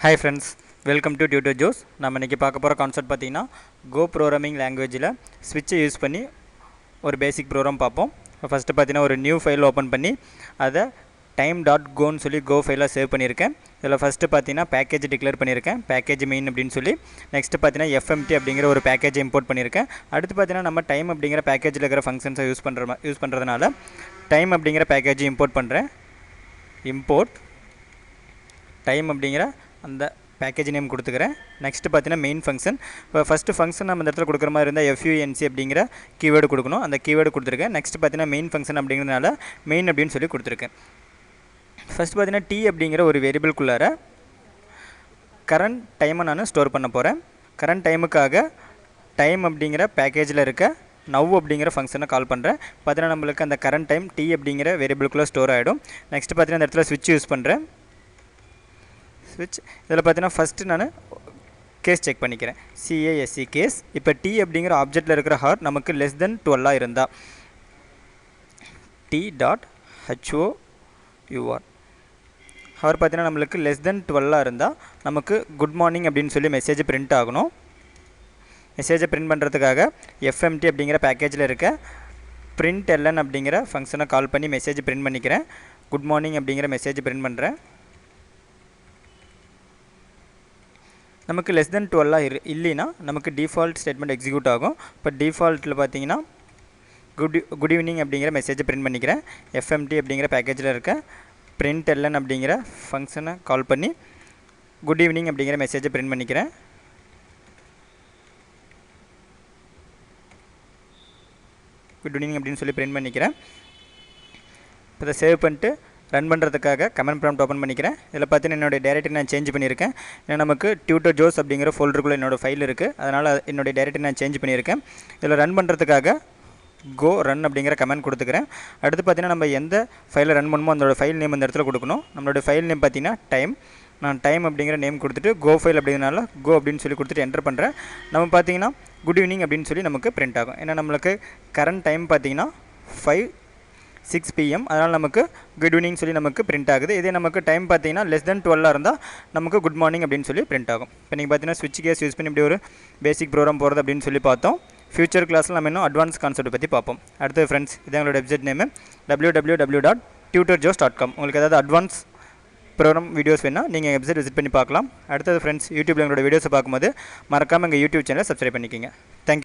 Hi friends, welcome to Tutor Joes. நம்ம இன்னைக்கு பார்க்க போற கான்செப்ட் பார்த்தீங்கன்னா Go programming languageல switch யூஸ் பண்ணி ஒரு பேசிக் ப்ரோக்ராம் பார்ப்போம். ஃபர்ஸ்ட் பார்த்தீங்கன்னா ஒரு நியூ ஃபைல் ஓபன் பண்ணி அதை time.go ன்னு சொல்லி Go ஃபைலை சேவ் பண்ணியிருக்கேன். இதில் ஃபர்ஸ்ட் பார்த்தீங்கன்னா பேக்கேஜ் டிக்ளேர் பண்ணியிருக்கேன், பேக்கேஜ் மெயின் அப்படின்னு சொல்லி. நெக்ஸ்ட் பார்த்தீங்கன்னா FMT அப்படிங்கிற ஒரு பேக்கேஜ் இம்போர்ட் பண்ணியிருக்கேன். அடுத்து பார்த்தீங்கன்னா நம்ம டைம் அப்படிங்கிற பேக்கேஜில் இருக்கிற ஃபங்க்ஷன்ஸை யூஸ் பண்ணுறதுனால டைம் அப்படிங்கிற பேக்கேஜ் இம்போர்ட் பண்ணுறேன். இம்போர்ட் டைம் அப்படிங்கிற அந்த பேக்கேஜ் நேம் கொடுத்துக்கிறேன். நெக்ஸ்ட் பார்த்தீங்கன்னா மெயின் ஃபங்க்ஷன். இப்போ ஃபஸ்ட்டு ஃபங்க்ஷன் நம்ம இந்த இடத்துல கொடுக்குற மாதிரி இருந்தால் FUNC அப்படிங்கிற கீவேர்டு கொடுக்கணும், அந்த கீவேர்டு கொடுத்துருக்கேன். நெக்ஸ்ட் பார்த்தீங்கன்னா மெயின் ஃபங்க்ஷன் அப்படிங்கிறதுனால மெயின் அப்படின்னு சொல்லி கொடுத்துருக்கேன். ஃபஸ்ட் பார்த்தீங்கன்னா T அப்படிங்கிற ஒரு வேரியபிள்குள்ளார கரண்ட் டைமை நான் ஸ்டோர் பண்ண போகிறேன். கரண்ட் டைமுக்காக டைம் அப்படிங்கிற பேக்கேஜில் இருக்க நவ் அப்படிங்கிற ஃபங்க்ஷனை கால் பண்ணுறேன். பார்த்தீங்கன்னா நம்மளுக்கு அந்த கரண்ட் டைம் T அப்படிங்கிற வேரியபிள்குள்ளே ஸ்டோர் ஆகிடும். நெக்ஸ்ட் பார்த்தீங்கன்னா இந்த இடத்துல ஸ்விட்ச் யூஸ் பண்ணுறேன். ஸ்விட்ச் இதில் பார்த்தீங்கன்னா ஃபஸ்ட்டு நான் கேஸ் செக் பண்ணிக்கிறேன், CASE கேஸ். இப்போ T அப்படிங்கிற ஆப்ஜெக்டில் இருக்கிற ஹார் நமக்கு லெஸ் தென் 12 இருந்தால் T.HOUR ஹார் பார்த்தீங்கன்னா நம்மளுக்கு லெஸ் தென் 12 இருந்தால் நமக்கு குட் மார்னிங் அப்படின்னு சொல்லி மெசேஜ் பிரிண்ட் ஆகணும். மெசேஜை பிரிண்ட் பண்ணுறதுக்காக FMT அப்படிங்கிற பேக்கேஜில் இருக்க println அப்படிங்கிற ஃபங்க்ஷனை கால் பண்ணி மெசேஜ் பிரிண்ட் பண்ணிக்கிறேன். குட் மார்னிங் அப்படிங்கிற மெசேஜ் பிரிண்ட் பண்ணுறேன். நமக்கு லெஸ் தென் 12 இல்லைன்னா நமக்கு டிஃபால்ட் ஸ்டேட்மெண்ட் எக்ஸிக்யூட் ஆகும். இப்போ டிஃபால்ட்டில் பார்த்தீங்கன்னா குட் ஈவினிங் அப்படிங்கிற மெசேஜை பிரிண்ட் பண்ணிக்கிறேன். FMT அப்படிங்கிற பேக்கேஜில் இருக்க println அப்படிங்கிற ஃபங்க்ஷனை கால் பண்ணி குட் ஈவினிங் அப்படிங்கிற மெசேஜை பிரிண்ட் பண்ணிக்கிறேன். குட் ஈவினிங் அப்படின்னு சொல்லி பிரிண்ட் பண்ணிக்கிறேன். இப்போ இதை சேவ் பண்ணிட்டு ரன் பண்ணுறதுக்காக கமெண்ட் ப்ராம்ப்ட் ஓப்பன் பண்ணிக்கிறேன். இதில் பார்த்தீங்கன்னா என்னோடய டைரக்டரி நான் சேஞ்ச் பண்ணியிருக்கேன். ஏன்னா நமக்கு டியூட்டர் ஜோஸ் அப்படிங்கிற ஃபோல்டருக்குள்ளே என்னோடய ஃபைல் இருக்குது, அதனால் என்னுடைய டைரக்டரி நான் சேஞ்ச் பண்ணியிருக்கேன். இதில் ரன் பண்ணுறதுக்காக கோ ரன் அப்படிங்கிற கமெண்ட் கொடுத்துக்கிறேன். அடுத்து பார்த்தீங்கன்னா நம்ம எந்த ஃபைலை ரன் பண்ணுமோ அதோட ஃபைல் நேம் இந்த இடத்துல கொடுக்கணும். நம்மளோட ஃபைல் நேம் பார்த்தீங்கன்னா டைம். நான் டைம் அப்படிங்கிற நேம் கொடுத்துட்டு கோ ஃபைல் அப்படிங்கிறனால கோ அப்படின்னு சொல்லி கொடுத்துட்டு என்டர் பண்ணுறேன். நம்ம பார்த்தீங்கன்னா குட் ஈவினிங் அப்படின்னு சொல்லி நமக்கு பிரிண்ட் ஆகும். ஏன்னா நம்மளுக்கு கரண்ட் டைம் பார்த்தீங்கன்னா 5:06 PM, அதனால் நமக்கு குட் ஈவினிங் சொல்லி நமக்கு பிரிண்ட் ஆகுது. இதே நமக்கு டைம் பார்த்தீங்கன்னா லெஸ் தென் 12 இருந்தால் நமக்கு குட் மார்னிங் அப்படின்னு சொல்லி பிரிண்ட் ஆகும். இப்போ நீங்கள் பார்த்தீங்கன்னா ஸ்விட்ச் கேஸ் யூஸ் பண்ணி இப்படி ஒரு பேசிக் ப்ரோக்ராம் போகிறது அப்படின்னு சொல்லி பார்த்தோம். ஃபியூச்சர் கிளாஸில் நம்ம இன்னும் அட்வான்ஸ் கான்செப்ட் பற்றி பார்ப்போம். அடுத்து ஃப்ரெண்ட்ஸ், இது எங்களோட வெப்சைட் நேமு www.tutorjoes.com. உங்களுக்கு ஏதாவது அட்வான்ஸ் ப்ரோக்ராம் வீடியோஸ் வேணால் நீங்கள் வெப்சைட் விசிட் பண்ணி பார்க்கலாம். அடுத்தது ஃப்ரெண்ட்ஸ், யூடியூப்பில் எங்களோட வீடியோஸை பார்க்கும்போது மறக்காமல் எங்கள் யூடியூப் சேனலை சப்ஸ்கிரைப் பண்ணிக்கோங்க. தேங்க்யூ.